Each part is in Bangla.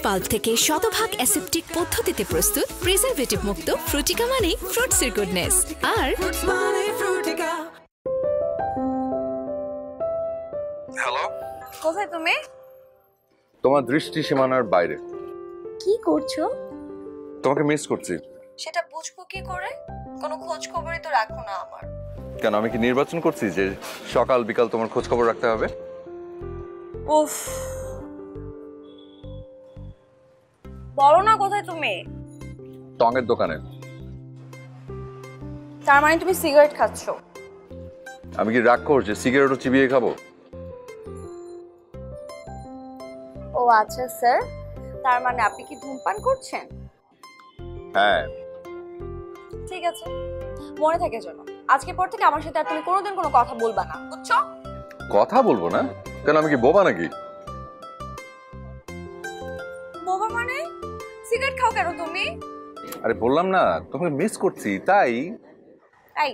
পাল্প থেকে শতভাগ অ্যাসেপ্টিক পদ্ধতিতে প্রস্তুত প্রিজারভেটিভ মুক্ত ফ্রুটিকা মানে ফ্রুটসের গুডনেস। আর হ্যালো, কোথায় তুমি? তোমার দৃষ্টি সীমানার বাইরে। কি করছো? তোমাকে মিস করছি। সেটা বুঝবো কি করে? কোনো খোঁজ খবরই তো রাখো না আমার। কেন, আমি কি নির্বাচন করছি যে সকাল বিকাল তোমার খোঁজ খবর রাখতে হবে? উফ, বলো না কোথায় তুমি? টঙের দোকানে। তার মানে তুমি সিগারেট খাচ্ছ? আমি কি রাগ করছি সিগারেটও চিবিয়ে খাবো? ও আচ্ছা স্যার, তার মানে আপনি কি ধূমপান করছেন? হ্যাঁ। ঠিক আছে, মনে থাকে যেন আজকে পর থেকে আমার সাথে আর তুমি কোনোদিন কোনো কথা বলবা না, বুঝছো? কথা বলবো না কেন, আমি কি বোবা নাকি? বোবা মানে? সিগারেট খাও কেন তুমি? আরে বললাম না তোমাকে মিস করছি তাই। এই,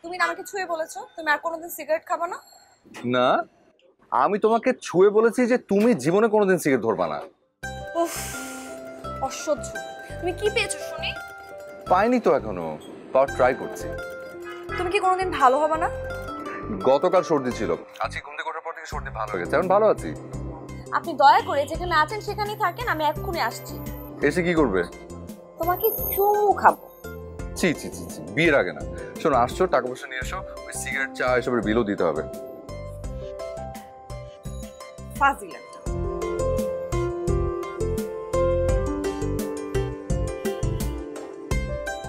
তুমি না আমাকে ছুঁয়ে বলেছো তুমি আর কোনোদিন সিগারেট খাবে না? না, আমি তোমাকে ছুঁয়ে বলেছি যে তুমি জীবনে কোনোদিন সিগারেট ধরবা না। উফ, অসহ্য। তুমি কি পেয়েছো শুনি? পাইনি তো এখনো, পাওয়ার ট্রাই করছি। তুমি কি কোনোদিন ভালো হবে না? গতকাল সর্দি ছিল, আজকে ঘুম থেকে ওঠার পর থেকে সর্দি ভালো হয়ে গেছে, এখন ভালো আছি। আপনি দয়া করে যেখানে আছেন সেখানেই থাকেন, আমি এক্ষুনি আসছি। এসে কি করবে? তোমাকে চুমু খাবো। ছি ছি ছি ছি, বিয়ের আগে না। শোনো, আসছো টাকা পয়সা নিয়ে এসো, ওই সিগারেট চা এসবের বিলও দিতে হবে। ফাজিল একটা।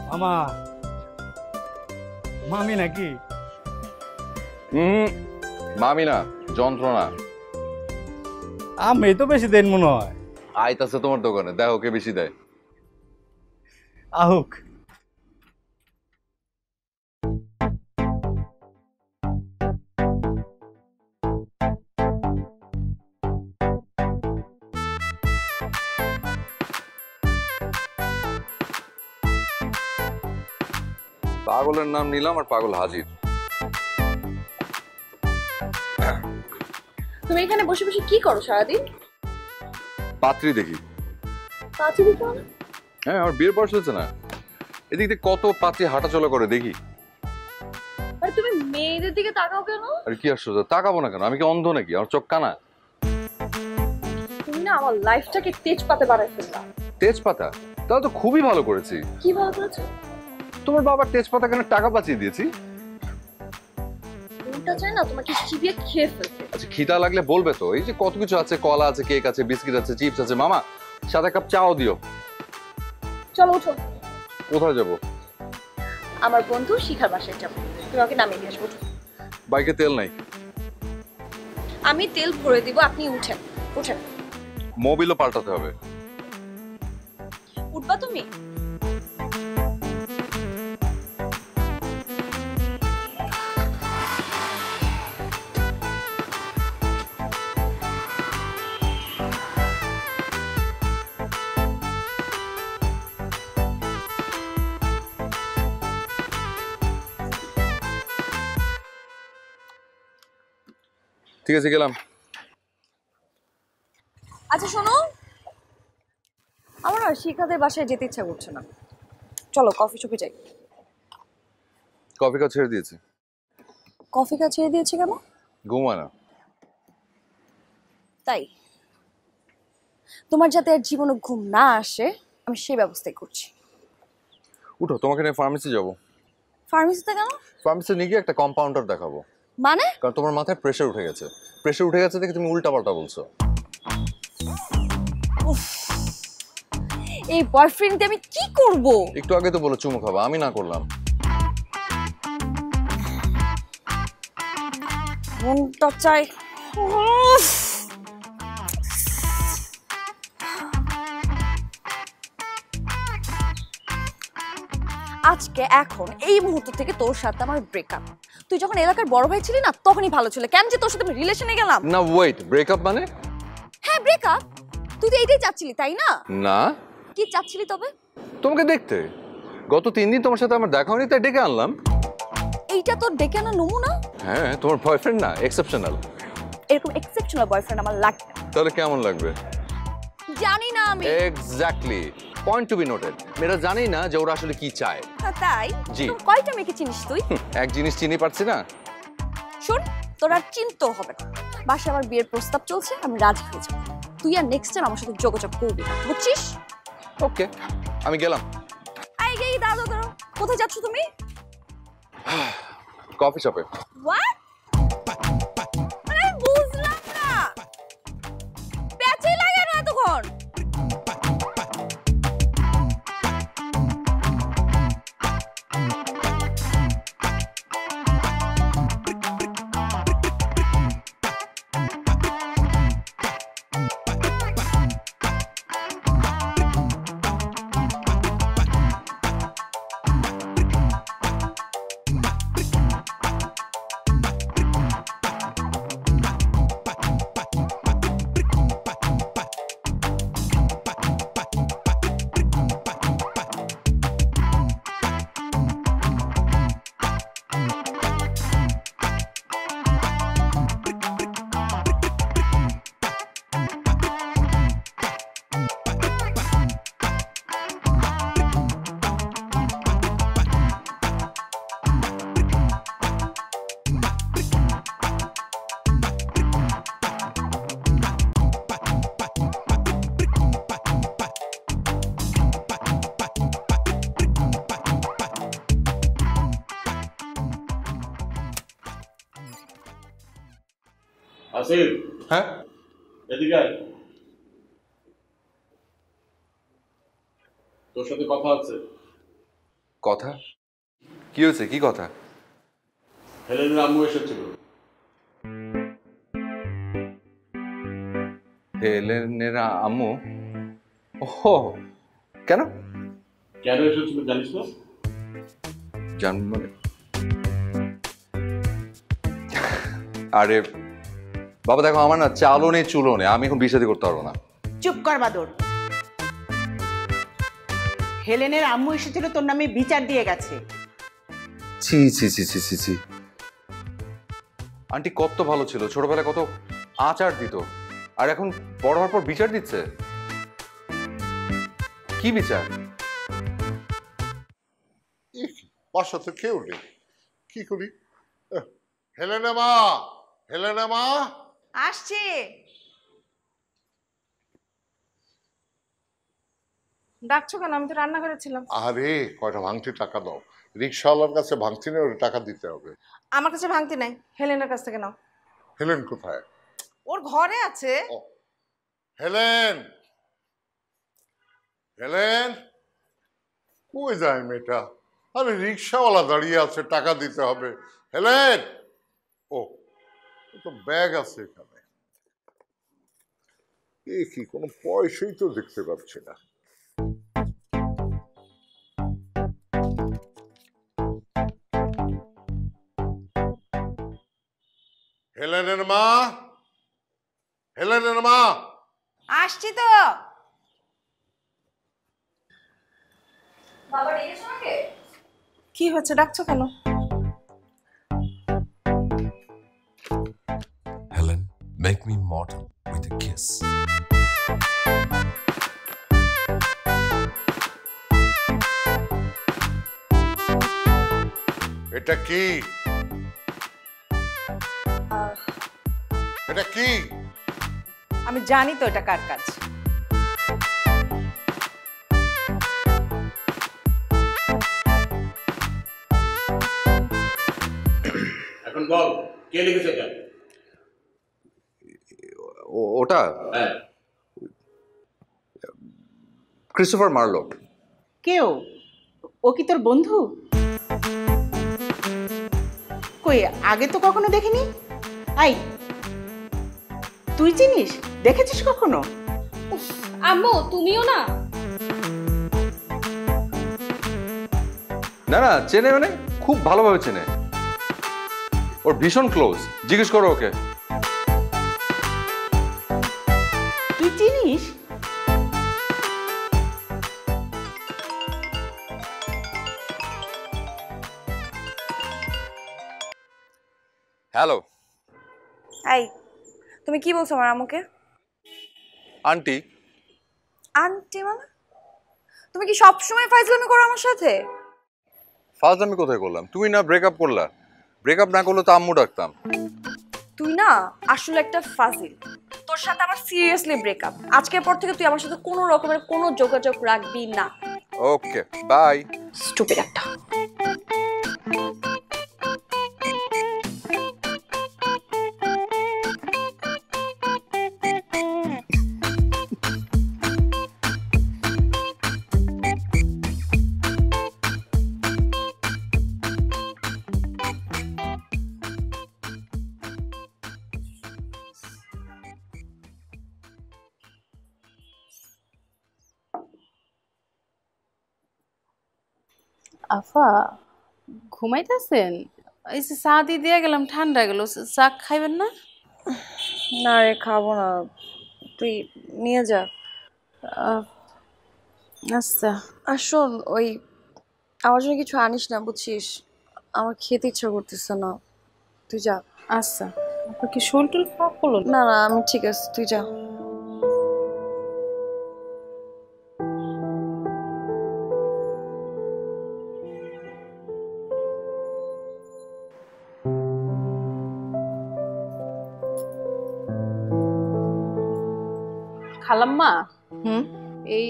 মামা, মামি নাকি? মামি না, যন্ত্রণা। আমি তো বেশি দেন মনে হয়। আইতাছে তোমার দোকানে, দেখো কে বেশি দেয়। আহুক। পাগলের নাম নিলাম আর পাগল হাজির। তুমি এখানে বসে বসে কি করো সারাদিন? পাত্রী দেখি। পাঁচি দিতে হবে? হ্যাঁ, আমার বিয়ের বয়স হচ্ছে না, এদিক দিয়ে কত পাত্রী হাঁটাচলা করে দেখি। আরে তুমি মেয়েদের দিকে তাকাও কেন? আর কি আশ্চর্য, তাকাবো না কেন? আমি কি অন্ধ নাকি? আমার চোখ কানা? তুমি না আমার লাইফটাকে তেজপাতে বানাই ফেললা। তেজপাতা? তাহলে তো খুবই ভালো করেছি। কি ভালো করেছো? তোমার বাবার তেজপাতা কেন টাকা বাঁচিয়ে দিয়েছি। কোনটা চাই না তোমাকে চিবিয়ে খেয়ে ফেলতে। আচ্ছা, খিদা লাগলে বলবে তো, এই যে কত কিছু আছে, কলা আছে, কেক আছে, বিস্কিট আছে, চিপস আছে। মামা, সাথে কাপ চাও দিও। চলো উঠো। কোথায় যাবো? আমার বন্ধু শিখার বাসায় যাবো, তুমি ওকে নামিয়ে দিয়ে আসবো। বাইকে তেল নাই। আমি তেল ভরে দিব, আপনি উঠেন। উঠেন। মোবিলও পাল্টাতে হবে। উঠবা তুমি? ঠিক আছে, গেলাম। আচ্ছা শোনো, আমার আর শিখাদের বাসায় যেতে ইচ্ছা করছে না, চলো কফি শপে যাই। কফি কাপ ছেড়ে দিয়েছি। কফি কা ছেড়ে দিয়েছে কেন? ঘুমায় না। তাই তোমার যাতে আর জীবনে ঘুম না আসে আমি সেই ব্যবস্থাই করছি। উঠো, তোমাকে নিয়ে ফার্মেসি যাবো। ফার্মেসিতে কেন? ফার্মেসি নিয়ে গিয়ে একটা কম্পাউন্ডার দেখাবো। মানে? কারণ তোমার মাথায় প্রেশার উঠে গেছে। প্রেশার উঠে গেছে দেখে তুমি উল্টা পাল্টা বলছো। এই বয়ফ্রেন্ড দিয়ে আমি কি করব? একটু আগে তো বলে চুমু খাবা, আমি না করলাম। মনটা চাই। আজকে এখন এই মুহূর্ত থেকে তোর সাথে আমার ব্রেকআপ। তুই যখন এলাকার বড় ভাই ছিলি না তখনই ভালো ছিল, কেন যে তোর সাথে রিলেশনে গেলাম। না ওয়েট, ব্রেকআপ মানে? হ্যাঁ ব্রেকআপ। তুই তো এইটাই চাচ্ছিলি তাই না? না। কি চাচ্ছিলি তবে? তোমাকে দেখতে। গত 3 দিন তোমার সাথে আমার দেখা হয়নি, তাই ডেকে আনলাম। এইটা তোর ডেকে আনা নমুনা? হ্যাঁ, তোমার বয়ফ্রেন্ড না, এক্সেপশনাল। এরকম এক্সেপশনাল বয়ফ্রেন্ড আমার লাগবে না। তাহলে কেমন লাগবে? জানি না আমি। Exactly, point to be noted. মেয়েরা জানি না যে ওরা আসলে কি চায়। তাই? জি। কয়টা মেয়েকে চিনিস তুই? এক জিনিস চিনি পারছি না। শোন, তোর আর চিনতেও হবে না। বাসায় আমার বিয়ের প্রস্তাব চলছে, আমি রাজি হয়ে যাবো। তুই আর নেক্সট টাইম আমার সাথে যোগাযোগ করবি না, বুঝছিস? ওকে, আমি গেলাম। এই দাঁড়াও দাঁড়াও, কোথায় যাচ্ছ তুমি? কফি শপে। হোয়াট? আরে বুঝলাম না, প্যাচে লাগে না এতক্ষণ। আসিফ, হ্যাঁ এদিকে আয়। তোর সাথে কথা আছে। কথা? কি হয়েছে? কি কথা? হেলেনের আম্মু এসেছিল। হেলেনের আম্মু? ওহো, কেন? কেন এসেছিল জানিস না? জানবো না। আরে বাবা দেখো, আমার না চালও নেই চুলও নেই, আমি এখন বিয়ে শাদী করতে পারবো না। চুপ কর বাদর। হেলেনের আম্মু এসেছিল, তোর নামে বিচার দিয়ে গেছে। ছি ছি ছি ছি ছি ছি। আন্টি কত ভালো ছিল, ছোটবেলায় কত আচার দিত, আর এখন বড় হওয়ার পর বিচার দিচ্ছে। কি বিচার? বাসা তো কেউ নেই, কি করি? হেলেনা মা, হেলেনা মা। আসছে। ডাকছো কেন? আমি তো রান্না করেছিলাম। আরে কয়টা ভাঙতি টাকা দাও, রিক্সাওয়ালার কাছে ভাঙতি নেই, ওর টাকা দিতে হবে। আমার কাছে ভাঙতি নাই, হেলেনের কাছ থেকে নাও। হেলেন কোথায়? ওর ঘরে আছে। হেলেন, হেলেন কই যায় মেয়েটা? আরে রিক্সাওয়ালা দাঁড়িয়ে আছে, টাকা দিতে হবে। হেলেন, ও তো ব্যাগ আছে এখানে। এ কি, কোনো পয়সাই তো দেখতে পাচ্ছি না। হেলেনের মা, হেলেনের মা। আসছি তো। বাবা ডেকেছো আমাকে? কি হচ্ছে, ডাকছো কেন? Helen, make me mortal with a kiss. এটা কি? এটা কি? আমি জানি তো এটা কার কাজ। এখন বল, কে লিখেছে এটা? ওটা হ্যাঁ, ক্রিস্টোফার মার্লো। কেউ? ও কি তোর বন্ধু? কই, আগে তো কখনো দেখিনি। আই, তুই চিনিস? দেখেছিস কখনো? আম্মু তুমিও না? না না, চেনে মানে খুব ভালোভাবে চেনে, ওর ভীষণ ক্লোজ। জিজ্ঞেস করো ওকে। তুই চিনিস? হ্যালো এই, তুমি কি বলছো আমার আম্মুকে? আন্টি, আন্টি মানে তুমি কি সবসময় ফাইজলামি করো আমার সাথে? ফার্স্ট আমি কোথায় করলাম? তুমি না ব্রেকআপ করলা। ব্রেকআপ না করলে তো আম্মু ডাকতাম। তুই না আসলে একটা ফাজিল। তোর সাথে আমার সিরিয়াসলি ব্রেকআপ। আজকের পর থেকে তুই আমার সাথে কোনো রকমের কোনো যোগাযোগ রাখবি না। Okay bye. স্টুপিড একটা। আফা ঘুমাইতেছেন? এই যে চা দিয়ে গেলাম, ঠান্ডা গেল, চা খাইবেন না? না রে খাবো না, তুই নিয়ে যা। আচ্ছা। আর শোন, ওই আমার জন্য কিছু আনিস না বুঝছিস, আমার খেতে ইচ্ছা করতেছে না, তুই যা। আচ্ছা। আপনার কি শরীর টুল খারাপ হলো? না না আমি ঠিক আছে, তুই যা। খালাম্মা, এই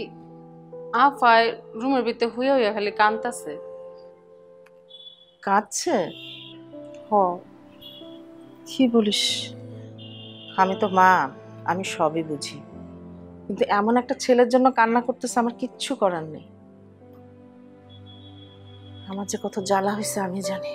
আফায় রুমের ভিতরে হইয়া হইয়া খালি কাঁদতাছে। কাঁদছে? হ। কি বলিস? আমি তো মা, আমি সবই বুঝি, কিন্তু এমন একটা ছেলের জন্য কান্না করতেছে, আমার কিচ্ছু করার নেই। আমার যে কত জ্বালা হয়েছে আমি জানি।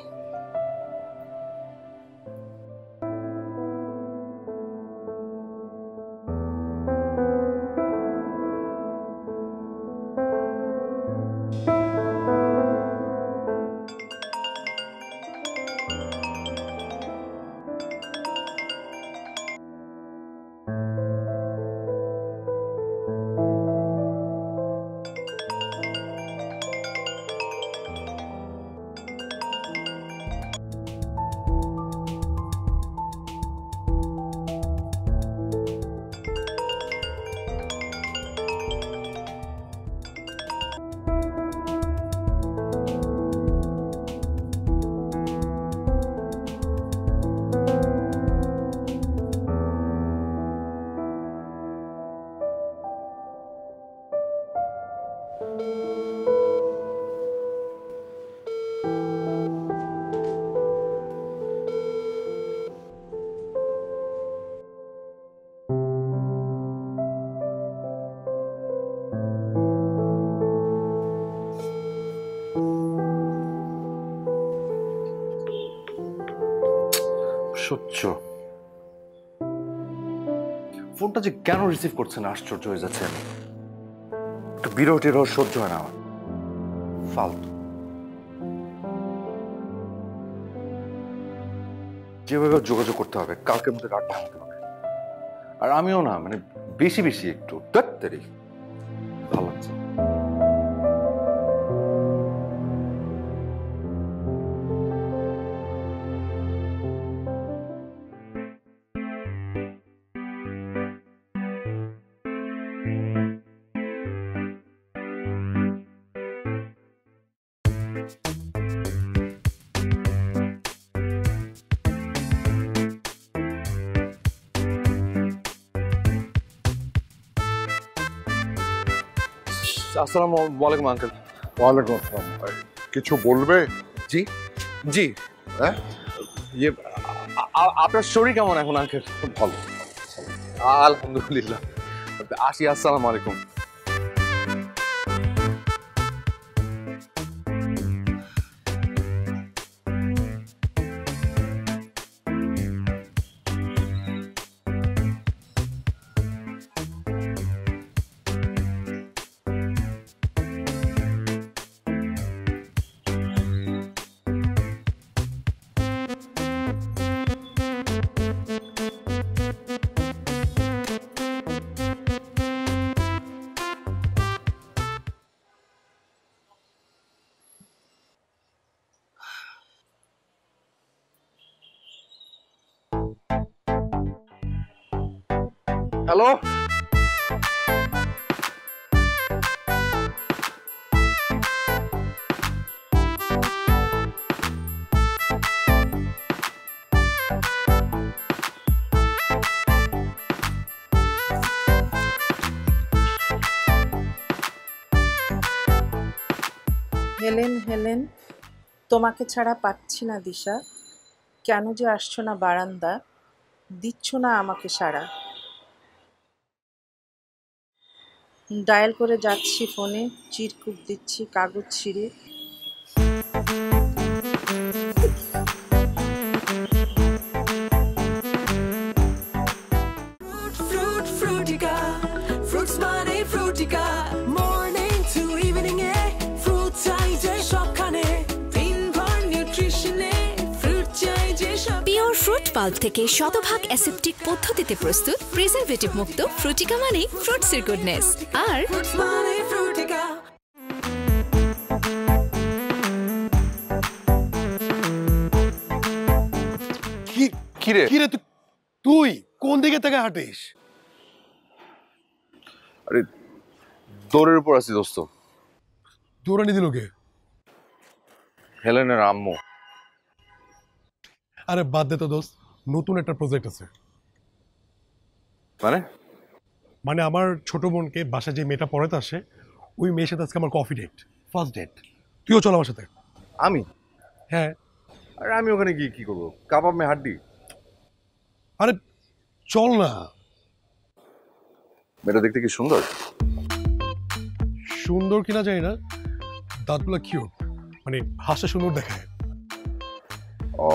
সহ্য, ফোনটা যে কেন রিসিভ করছে না আশ্চর্য হয়ে যাচ্ছে। আমি একটা বিরতির সহ্য হয় না আমার, ফালতু। যেভাবে যোগাযোগ করতে হবে, কালকের মধ্যে রাত ভাঙতে হবে। আর আমিও না মানে বেশি বেশি একটু ডাক্তারি ভালো লাগছে। আসসালামু আলাইকুম আঙ্কেল। ওয়ালাইকুম আসসালাম। কিছু বলবে? জি জি। হ্যাঁ, ইয়ে আপনার শরীর কেমন এখন আঙ্কেল? ভালো আলহামদুলিল্লাহ। আসি, আসসালামু আলাইকুম। হ্যালো, হেলেন হেলেন, তোমাকে ছাড়া পাচ্ছি না দিশা, কেন যে আসছো না বারান্দা, দিচ্ছ না আমাকে সাড়া। ডায়াল করে যাচ্ছি ফোনে, চিরকুট দিচ্ছি কাগজ ছিঁড়ে। পিওর ফ্রুট পাল্প থেকে শতভাগ অ্যাসেপ্টিক পদ্ধতিতে প্রস্তুত প্রিজারভেটিভ মুক্ত ফ্রুটিকা মানে ফ্রুটসের গুডনেস। আর কিরে কিরে তুই কোন দিকে থেকে হাঁটিস? আরে দৌড়ের উপর আছি দোস্ত। দৌড়ানি দিল কে? হেলেনের আম্মু। আরে বাদ দে তো দোস্ত, নতুন একটা প্রজেক্ট আছে। মানে আমার ছোট বোনকে বাসায় যে মেয়েটা পড়াতে আসে, ওই মেয়ের সাথে আজকে আমার কফি ডেট, ফার্স্ট ডেট। তুইও চল আমার সাথে। আমি? হ্যাঁ। আরে আমি ওখানে গিয়ে কি করবো? কাবাব মে হাড্ডি? আরে চল না। মেয়েটা দেখতে কি সুন্দর? সুন্দর কিনা জানি না, দাঁতগুলো কিউট, মানে হাসা সুন্দর দেখায়। ও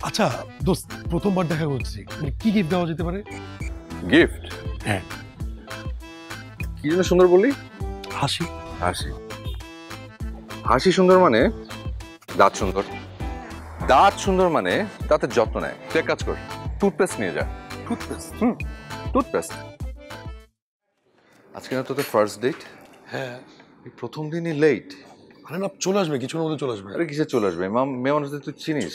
আচ্ছা দোস্ত, প্রথমবার দেখা করছি, কি গিফট দেওয়া যেতে পারে? গিফট? হ্যাঁ। কি জন্য সুন্দর বললি? হাসি। হাসি? হাসি সুন্দর মানে দাঁত সুন্দর। দাঁত সুন্দর মানে দাঁতের যত্ন নেয়। তুই এক কাজ কর, টুথপেস্ট নিয়ে যা। টুথপেস্ট? টুথপেস্ট। আজকে না তোদের ফার্স্ট ডেট? হ্যাঁ। প্রথম দিনই লেট। আরে না, চলে আসবে, কিছুক্ষণের মধ্যে চলে আসবে। আরে কিসে চলে আসবে? মেয়ে মানুষদের তুই চিনিস।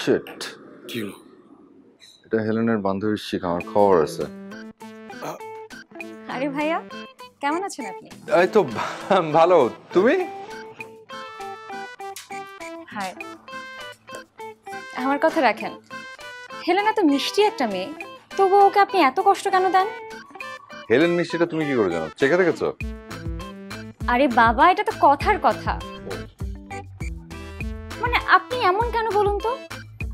শিট। কি হলো? এটা হেলেনের বান্ধবীর শিখ, আমার খবর আছে। আরে ভাইয়া, কেমন আছেন আপনি? এই তো ভালো, তুমি? হাই। আমার কথা রাখেন, হেলেনা তো মিষ্টি একটা মেয়ে, তবু ওকে আপনি এত কষ্ট কেন দেন? হেলেন মিষ্টিটা তুমি কি করে জানো? চেখে দেখেছো? আরে বাবা, এটা তো কথার কথা। মানে আপনি এমন কেন বলুন তো?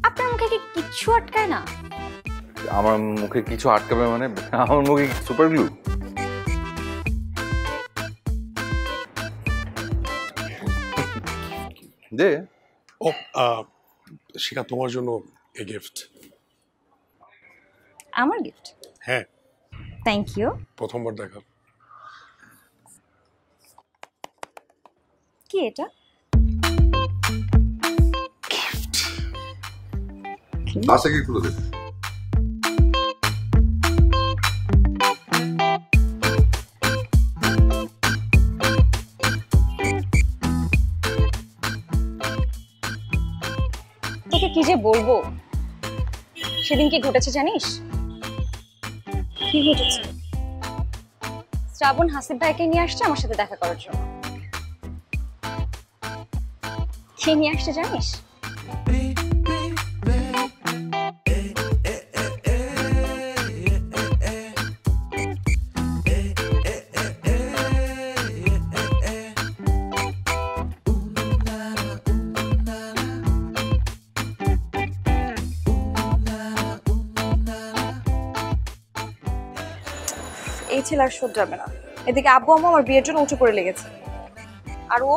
আপনার মুখে কি কিচ্ছু আটকায় না? আমার মুখে কিছু আটকাবে মানে? আমার মুখে সুপার গ্লু? দে। ও শিখা, তোমার জন্য এই গিফট। আমার গিফট? হ্যাঁ। Thank you. প্রথমবার দেখা। কি এটা? আশা কি খুলে দে। তোকে কি যে বলবো, সেদিন কি ঘটেছে জানিস? কি ঘটেছে? শ্রাবণ হাসিব ভাইকে নিয়ে আসছে আমার সাথে দেখা করার জন্য। কে নিয়ে আসছে জানিস? এই ছেলে আর সহ্য যাবে না। এদিকে আব্বু আম্মু আমার বিয়ের জন্য উঠে পড়ে লেগেছে, আর ও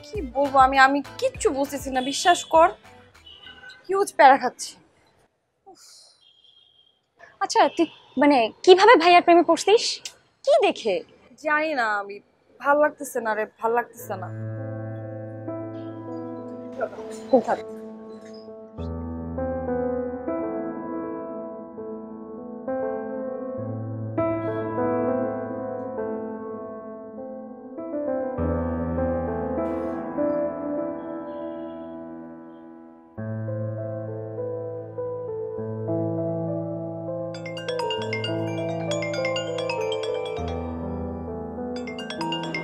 কি বলবো, আমি কিচ্ছু বুঝতেছি না, বিশ্বাস কর, হিউজ প্যারা খাচ্ছি। আচ্ছা তুই মানে কিভাবে ভাইয়ার প্রেমে পড়ছিস? কি দেখে? জানি না, আমি ভাল লাগতেছে না রে, ভাল লাগতেছে না। খুব ভালো।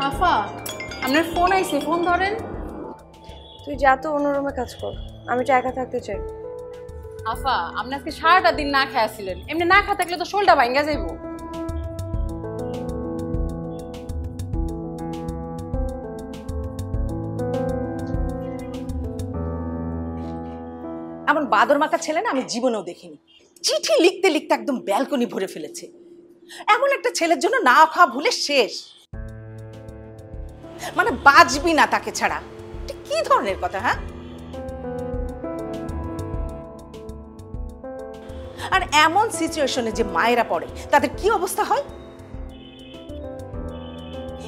আফা, আপনার ফোন আইছে, ফোন ধরেন। তুই যা তো অন্য রুমে কাজ কর, আমি তো একা থাকতে চাই। আফা, আপনি আজকে সারাটা দিন না খেয়ে ছিলেন, এমনি না খেয়ে থাকলে তো শোলটা ভাঙ্গা যাইব। এমন বাদর মার্কা ছেলে না আমি জীবনেও দেখিনি। চিঠি লিখতে লিখতে একদম ব্যালকনি ভরে ফেলেছে। এমন একটা ছেলের জন্য না খাওয়া ভুলে শেষ, মানে বাঁচবি না তাকে ছাড়া। এটা কি ধরনের কথা? হ্যাঁ, আর এমন সিচুয়েশনে যে মায়েরা পড়ে তাদের কি অবস্থা হয়?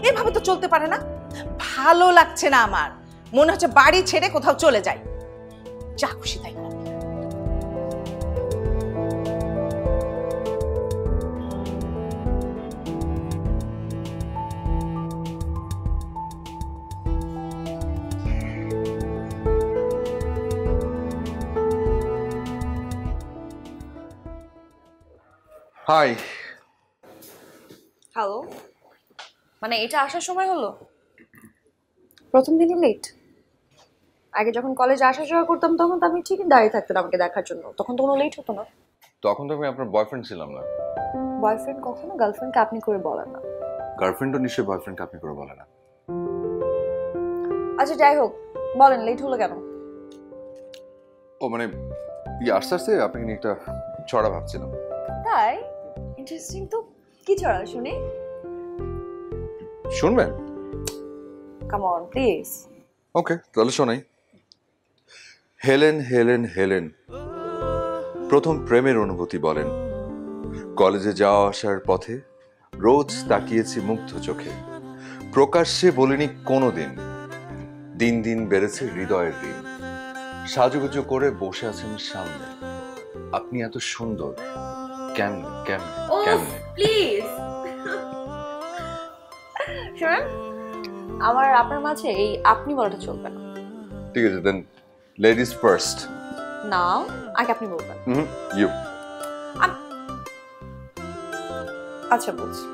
এভাবে তো চলতে পারে না। ভালো লাগছে না আমার, মনে হচ্ছে বাড়ি ছেড়ে কোথাও চলে যায়। যা খুশি তাই কর। হাই। হ্যালো, মানে এটা আসার সময় হলো? প্রথম দিনই লেট? আগে যখন কলেজে আসা যাওয়া করতাম তখন তো আমি ঠিকই দাঁড়িয়ে থাকতাম আমাকে দেখার জন্য, তখন তো কোনো লেট হতো না। তখন তো আমি আপনার বয়ফ্রেন্ড ছিলাম না। বয়ফ্রেন্ড কখনো গার্লফ্রেন্ডকে আপনি করে বলে না। গার্লফ্রেন্ডও নিশ্চয়ই বয়ফ্রেন্ডকে আপনি করে বলে না। আচ্ছা যাই হোক, বলেন লেট হলো কেন? ও মানে আস্তে আস্তে আপনাকে নিয়ে একটা ছড়া ভাবছিলাম। তাই? ইন্টারেস্টিং তো। কি ছড়া শুনি? শুনবেন? Come on please. ওকে, তাহলে শোনাই। হেলেন হেলেন হেলেন, প্রথম প্রেমের অনুভূতি বলেন। কলেজে যাওয়া আসার পথে রোজ তাকিয়েছি মুগ্ধ চোখে। প্রকাশ্যে বলিনি কোনোদিন, দিন দিন বেড়েছে হৃদয়ের ঋণ। সাজুগুজু করে বসে আছেন সামনে, আপনি এত সুন্দর কেমনে কেমনে কেমনে। প্লিজ শুনুন, আমার আপনার মাঝে এই আপনি বলাটা চলবে না। ঠিক আছে, দেন লেডিস ফার্স্ট। না, আগে আপনি বলবেন। ইউ। আচ্ছা বলছি,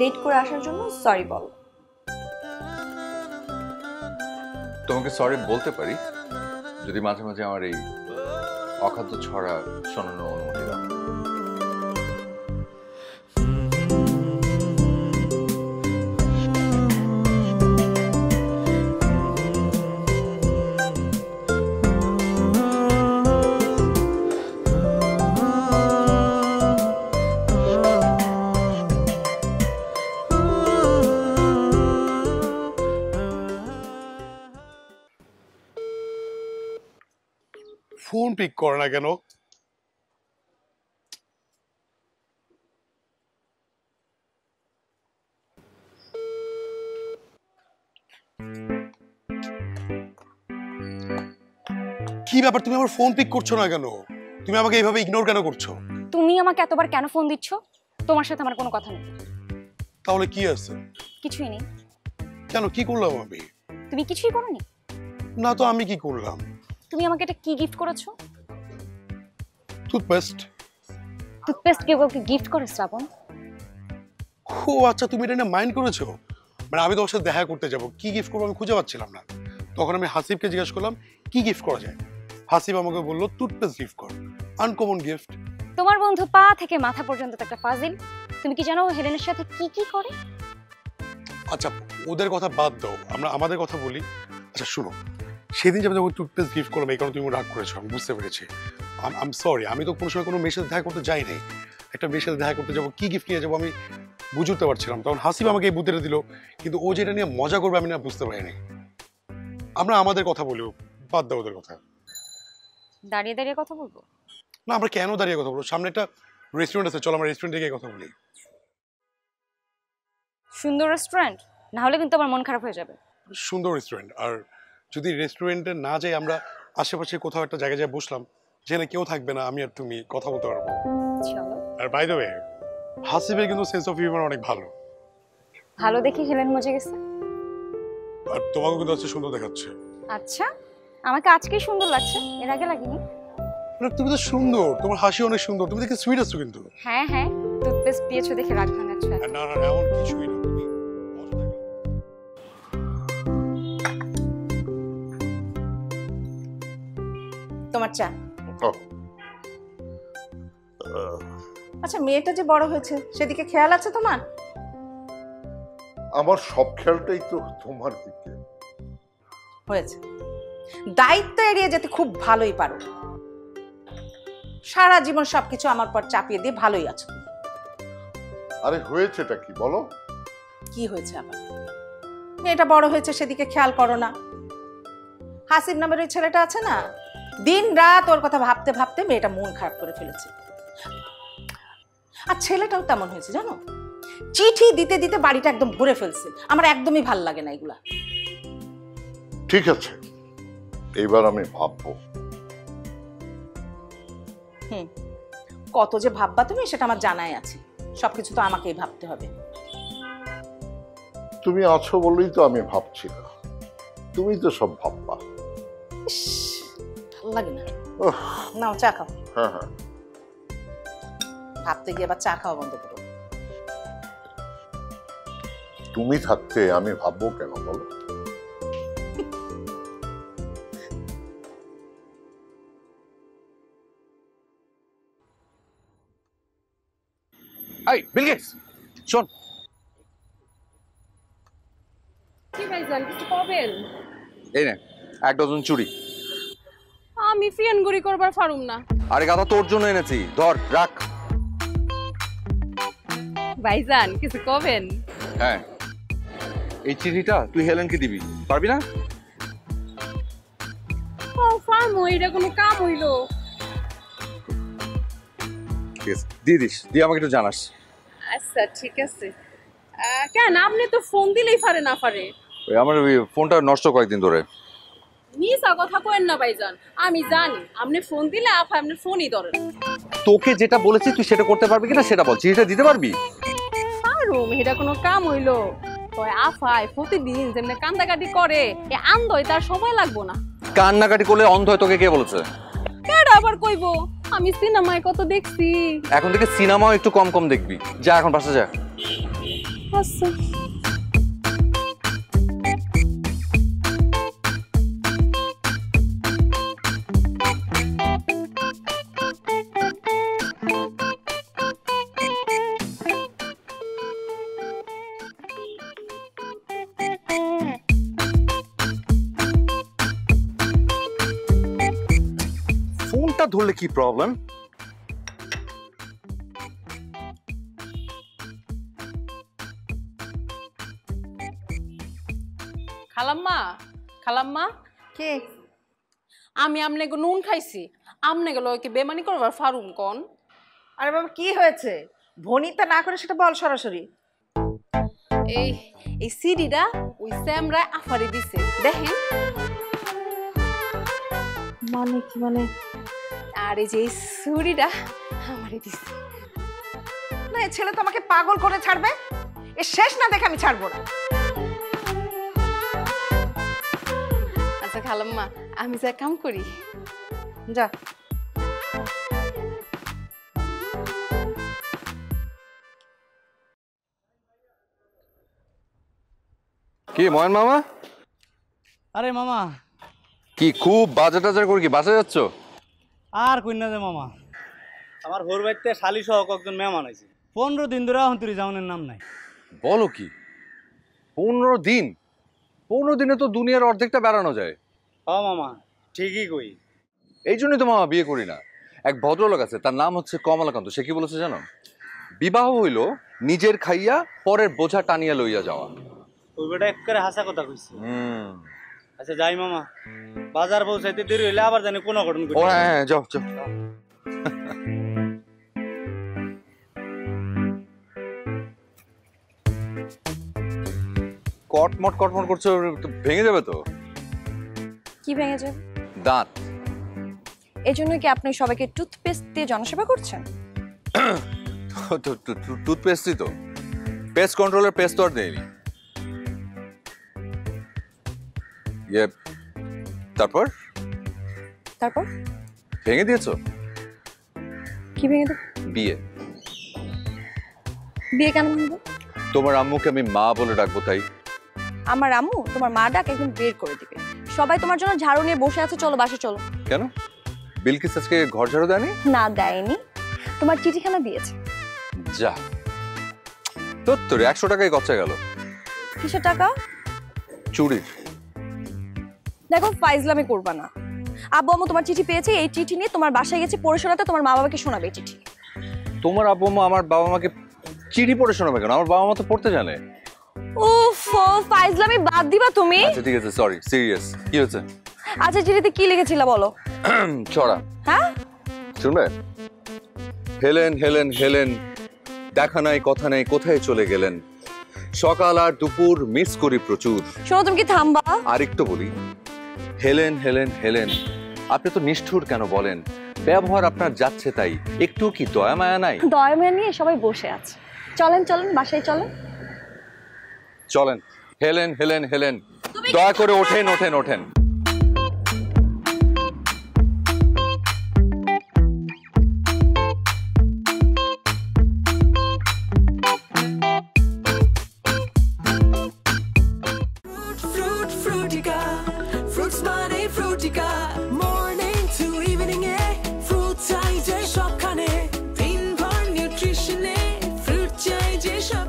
লেট করে আসার জন্য সরি বল। তোমাকে সরি বলতে পারি যদি মাঝে মাঝে আমার এই অখাদ্য ছড়া শোনানোর অনুমতি দাও। ফোন পিক করে না কেন? কি ব্যাপার, তুমি আমার ফোন পিক করছো না কেন? তুমি আমাকে এইভাবে ইগনোর কেন করছো? তুমি আমাকে এতবার কেন ফোন দিচ্ছ? তোমার সাথে আমার কোনো কথা নেই। তাহলে কি আছে? কিছুই নেই। কেন, কি করলাম আমি? তুমি কিছুই করোনি। না তো, আমি কি করলাম? তুমি আমাকে এটা কি গিফট করেছো? টুথপেস্ট। টুথপেস্ট কেউ কাউকে গিফট করে শ্রাবণ? ও আচ্ছা, তুমি এটা মাইন্ড করেছো। মানে আমি তোমার সাথে দেখা করতে যাব, কি গিফট করবো আমি খুঁজে পাচ্ছিলাম না। তখন আমি হাসিবকে জিজ্ঞেস করলাম কি গিফট করা যায়। হাসিব আমাকে বললো টুথপেস্ট গিফট কর, আনকমন গিফট। তোমার বন্ধু পা থেকে মাথা পর্যন্ত একটা ফাজিল। তুমি কি জানো হেলেনের সাথে কি কি করে? আচ্ছা ওদের কথা বাদ দাও, আমরা আমাদের কথা বলি। আচ্ছা শুনো, সেদিন যে আমি যখন টুথপেস্ট গিফট করলাম এই কারণে তুমি রাগ করেছো, আমি বুঝতে পেরেছি। আই এম সরি, আমি তো কোনো সময় কোনো মেয়ের সাথে দেখা করতে যাই নাই। একটা মেয়ের সাথে দেখা করতে যাবো, কি গিফট নিয়ে যাবো আমি বুঝতে পারছিলাম। তখন হাসিব আমাকে এই বুদ্ধিটা দিল, কিন্তু ও যেটা নিয়ে মজা করবে আমি না বুঝতে পারিনি। আমরা আমাদের কথা বলি, বাদ দাও ওদের কথা। দাঁড়িয়ে দাঁড়িয়ে কথা বলবো না, আমরা কেন দাঁড়িয়ে কথা বলবো? সামনে একটা রেস্টুরেন্ট আছে, চলো আমরা রেস্টুরেন্টে গিয়ে কথা বলি। সুন্দর রেস্টুরেন্ট না হলে কিন্তু আমার মন খারাপ হয়ে যাবে। সুন্দর রেস্টুরেন্ট, আর যদি রেস্টুরেন্টে না যাই আমরা আশেপাশে কোথাও একটা জায়গায় যাই বসলাম, যেখানে কেউ থাকবে না, আমি আর তুমি কথা বলতে পারবো। চলো। আর বাই দ্য ওয়ে, হাসিবের কিন্তু সেন্স অফ হিউমার অনেক ভালো। ভালো দেখি হেলেন মজে গেছে। আর তোমাকে কিন্তু আজকে সুন্দর দেখাচ্ছে। আচ্ছা, আমাকে আজকেই সুন্দর লাগছে, এর আগে লাগেনি। তুমি তো সুন্দর, তোমার হাসি অনেক সুন্দর, তুমি দেখে সুইট আছো কিন্তু। হ্যাঁ হ্যাঁ, টুথপেস্ট দিয়েছো দেখে রাগ ভাঙাচ্ছ। না না, এমন কিছুই না। তুমি তোমার চা। আচ্ছা মেয়েটা যে বড় হয়েছে সেদিকে খেয়াল আছে তোমার? আমার সব খেয়ালটাই তো তোমার দিকে। হয়েছে, দায়িত্ব এড়িয়ে যেতে খুব ভালোই পারো। সারা জীবন সবকিছু আমার পর চাপিয়ে দিয়ে ভালোই আছো। আরে হয়েছেটা কি বলো? কি হয়েছে আবার? মেয়েটা বড় হয়েছে সেদিকে খেয়াল করো না। হাসিব নামের ওই ছেলেটা আছে না, দিন রাত ওর কথা ভাবতে ভাবতে মেয়েটা মন খারাপ করে ফেলেছে। আর ছেলেটাও তেমন হয়েছে জানো, চিঠি দিতে দিতে বাড়িটা একদম ভরে ফেলছে। আমার একদমই ভাল লাগে না এগুলা। ঠিক আছে, এইবার আমি ভাববো। কত যে ভাববা তুমি সেটা আমার জানাই আছে, সবকিছু তো আমাকেই ভাবতে হবে। তুমি আছো বলেই তো আমি ভাবছি না, তুমি তো সব ভাববা। ভাল লাগে না। নাও চা খাও। হ্যাঁ হ্যাঁ, ভাবতে গিয়ে আবার চা খাওয়া বন্ধ করো। তুমি থাকতে আমি ভাববো কেন বলো? এই বিল গেটস, শোন। কি ভাইজান কিছু পাবেন? এই নে 1 ডজন চুড়ি। আমি ফিয়ানগুড়ি করবার পারুম না। আরে গাধা, তোর জন্য এনেছি, ধর রাখ। ভাইজান কিছু কবেন? হ্যাঁ, এই চিঠিটা তুই হেলেনকে দিবি, পারবি না? ও ফার্ম এটা কোনো কাম হইলো? ঠিক আছে, দিয়ে দিস, দিয়ে আমাকে একটু জানাস। আচ্ছা ঠিক আছে। কেন আপনি তো ফোন দিলেই পারে না পারে? ওই আমার ওই ফোনটা নষ্ট কয়েকদিন ধরে। মিছা কথা কইেন না ভাইজান, আমি জানি আপনি ফোন দিলে আপনি আপনার ফোনই ধরেন। তোকে যেটা বলেছি তুই সেটা করতে পারবি কিনা সেটা বল, চিঠিটা দিতে পারবি? পারুম, এটা কোনো কাম হইলো? কয় আফাই প্রতিদিন যেমনি কান্দাকাটি করে এ আন্ধই তার সময় লাগবো না। কান্নাকাটি করলে অন্ধ হয় তোকে কে বলেছে? কেডা আবার কইবো? আমি সিনেমায় কত দেখছি। এখন থেকে সিনেমাও একটু কম কম দেখবি, যা এখন বাসা যা। আচ্ছা ফোনটা ধরলে কি প্রবলেম? খালাম্মা, খালাম্মা কে? আমি আমনেগো নুন খাইছি, আমনে গেল কি বেমানি করবার ফারুম কোন? আরে বাবা কি হয়েছে? ভনিতা না করে সেটা বল সরাসরি। এই এই সিডিটা ওই স্যামরা আফারি দিছে, দেখেন। মানে কি মানে? আর এই যে এই ছুরিটা আমারে দিছে। না, এই ছেলে তো আমাকে পাগল করে ছাড়বে। এ শেষ না দেখে আমি ছাড়বো না। আচ্ছা খালাম্মা, আমি যা কাম করি। যা। কি ময়ন মামা? আরে মামা, কি খুব বাজার টাজার করে কি বাসা যাচ্ছ? আর কই না যে মামা, আমার ভোর বাড়িতে শালি সহ কয়েকজন মেহমান আছে। 15 দিন ধরে এখন তুই যাওয়ানোর নাম নাই। বলো কি? 15 দিন? 15 দিনে তো দুনিয়ার অর্ধেকটা বেড়ানো যায়। হ্যাঁ মামা, ঠিকই কই। এই জন্যই তো মামা বিয়ে করি না। এক ভদ্রলোক আছে, তার নাম হচ্ছে কমলাকান্ত। সে কি বলেছে জানো? বিবাহ হইল নিজের খাইয়া পরের বোঝা টানিয়া লইয়া যাওয়া। ওই বেটা একেবারে হাসা কথা কইছে। আচ্ছা যাই মামা, বাজার পৌঁছাইতে দেরি হইলে আবার জানি কোন ঘটনা ঘটে। ও হ্যাঁ, যাও যাও। কটমট কটমট করছো, ভেঙে যাবে তো। কি ভেঙে যাবে? দাঁত। এই জন্য কি আপনি সবাইকে টুথপেস্ট দিয়ে জনসেবা করছেন? টুথপেস্টই তো, পেস্ট কন্ট্রোলের পেস্ট তো আর দেয়নি। তারপর তারপর ভেঙে দিয়েছো? কি ভেঙে দেব? বিয়ে। বিয়ে কেন ভাঙবো? তোমার আম্মুকে আমি মা বলে ডাকবো তাই। আমার আম্মু তোমার মা ডাক একদম বের করে দিবে। সবাই তোমার জন্য ঝাড়ু নিয়ে বসে আছে, চলো বাসে চলো। কেন? বিলকিস আজকে ঘর ঝাড়ু দেয়নি? না দেয়নি, তোমার চিঠিখানা দিয়েছে। যা তোর 100 টাকায় গচ্চা গেল। কিসের টাকা? চুরির। দেখো ফাইজলামি করবা না। আব্বু আম্মু তোমার চিঠি পেয়েছে, এই চিঠি নিয়ে তোমার বাসায় গেছে, পড়ে শোনাতে তোমার মা বাবাকে শোনাবে এই চিঠি। তোমার আব্বু আম্মু আমার বাবা মাকে চিঠি পড়ে শোনাবে কেন? আমার বাবা মা তো পড়তে জানে। উফ, ফাইজলামি বাদ দিবা তুমি। আচ্ছা ঠিক আছে, সরি, সিরিয়াস। কি হয়েছে? আচ্ছা চিঠিতে কি লিখেছিলা বলো। ছড়া। হ্যাঁ শুনবে? হেলেন হেলেন হেলেন, দেখা নাই কথা নাই, কোথায় চলে গেলেন? সকাল আর দুপুর মিস করি প্রচুর। শোনো তুমি কি থামবা? আরেকটু বলি, হেলেন হেলেন হেলেন, আপনি তো নিষ্ঠুর কেন বলেন? ব্যবহার আপনার যাচ্ছে তাই, একটু কি দয়া মায়া নাই? দয়া মায়া নিয়ে সবাই বসে আছে, চলেন চলেন বাসায় চলেন। চলেন। হেলেন হেলেন হেলেন, দয়া করে ওঠেন ওঠেন ওঠেন।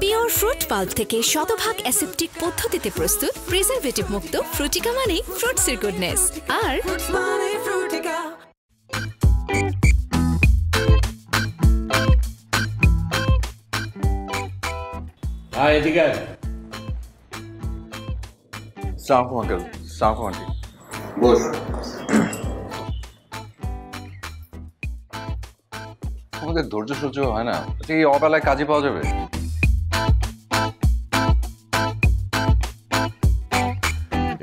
পিওর ফ্রুট পাল্প থেকে শতভাগ অ্যাসেপ্টিক পদ্ধতিতে প্রস্তুত প্রিজারভেটিভ মুক্ত ফ্রুটিকা মানে ফ্রুটসের গুডনেস। আর হ্যাঁ এদিকে আয়। সালাম আঙ্কেল। সালাম আন্টি। বস। আমাদের ধৈর্য সহ্য হয় না, এই অবেলায় কাজে পাওয়া যাবে?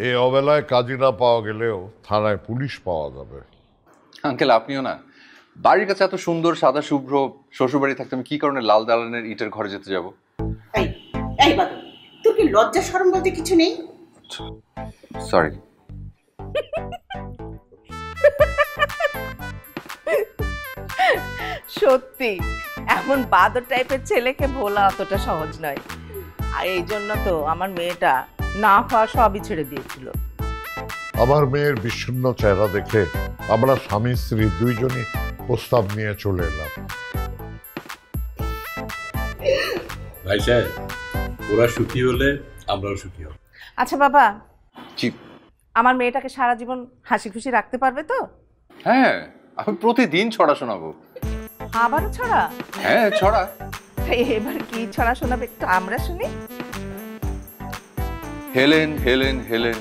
এই অবেলায় কাজী না পাওয়া গেলেও থানায় পুলিশ পাওয়া যাবে। আঙ্কেল আপনিও না, বাড়ির কাছে এত সুন্দর সাদা শুভ্র শ্বশুর বাড়ি থাকতে আমি কি কারণে লাল দালানের ইটের ঘরে যেতে যাব? এই এই বাদল, তোর কি লজ্জা শরম বলতে কিছু নেই? সরি। সত্যি এমন বাদর টাইপের ছেলেকে ভোলা অতটা সহজ নয়। আর এই জন্য তো আমার মেয়েটা না খাওয়া সবই ছেড়ে দিয়েছিল। আমার মেয়ের বিষণ্ণ চেহারা দেখে আমরা স্বামী স্ত্রী দুইজনই প্রস্তাব নিয়ে চলে এলাম। ভাই সাহেব, ওরা সুখী হলে আমরাও সুখী হব। আচ্ছা বাবা, জি, আমার মেয়েটাকে সারা জীবন হাসি খুশি রাখতে পারবে তো? হ্যাঁ, আমি প্রতিদিন ছড়া শোনাবো। আবারও ছড়া? হ্যাঁ ছড়া। এবার কি ছড়া শোনাবে একটু আমরা শুনি। হেলেন হেলেন হেলেন,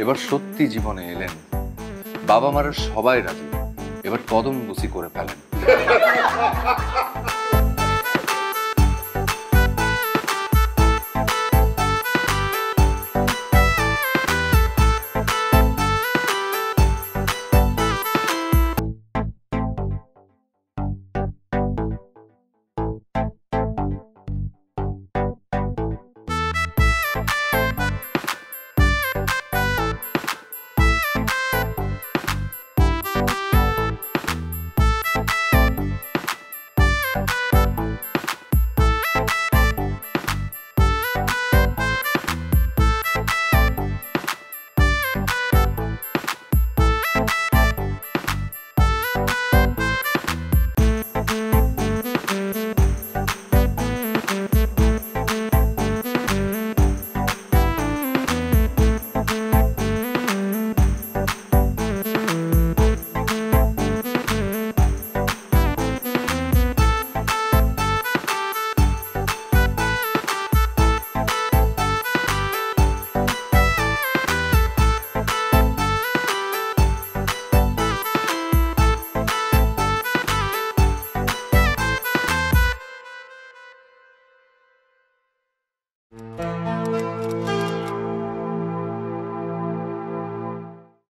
এবার সত্যি জীবনে এলেন। বাবা মারা সবাই রাজি, এবার কদম বুসি করে ফেলেন।